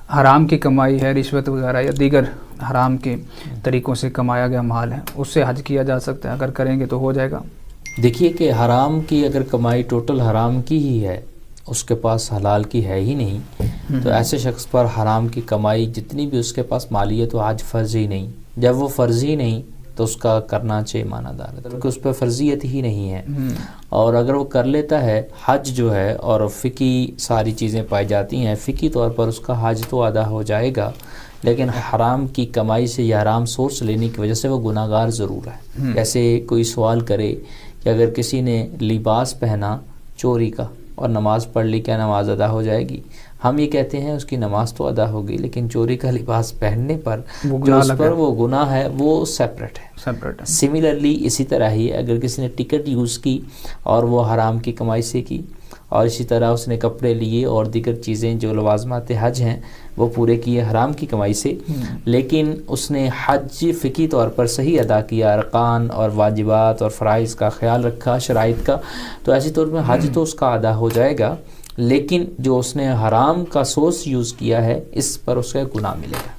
حرام کی کمائی ہے، رشوت وغیرہ یا دیگر حرام کے طریقوں سے کمایا گیا مال ہے، اس سے حج کیا جا سکتا ہے؟ اگر کریں گے تو ہو جائے گا؟ دیکھیے کہ حرام کی اگر کمائی ٹوٹل حرام کی ہی ہے، اس کے پاس حلال کی ہے ہی نہیں، تو ایسے شخص پر حرام کی کمائی جتنی بھی اس کے پاس مالی ہے تو حج فرض ہی نہیں. جب وہ فرض ہی نہیں تو اس کا کرنا چاہیے معنی دار ہے، کیونکہ اس پہ فرضیت ہی نہیں ہے. اور اگر وہ کر لیتا ہے حج جو ہے، اور فقہی ساری چیزیں پائی جاتی ہیں، فقہی طور پر اس کا حج تو ادا ہو جائے گا، لیکن حرام کی کمائی سے یا حرام سورس لینے کی وجہ سے وہ گناہ گار ضرور ہے. جیسے کوئی سوال کرے کہ اگر کسی نے لباس پہنا چوری کا اور نماز پڑھ لی، کیا نماز ادا ہو جائے گی؟ ہم یہ کہتے ہیں اس کی نماز تو ادا ہوگی، لیکن چوری کا لباس پہننے پر جو اس پر وہ گناہ ہے وہ سیپریٹ ہے. سملرلی اسی طرح ہی اگر کسی نے ٹکٹ یوز کی اور وہ حرام کی کمائی سے کی، اور اسی طرح اس نے کپڑے لیے اور دیگر چیزیں جو لوازمات حج ہیں وہ پورے کیے حرام کی کمائی سے، لیکن اس نے حج فقہی طور پر صحیح ادا کیا، ارکان اور واجبات اور فرائض کا خیال رکھا، شرائط کا، تو ایسی طور پر حج تو اس کا ادا ہو جائے گا، لیکن جو اس نے حرام کا سورس یوز کیا ہے اس پر اس کا گناہ ملے گا.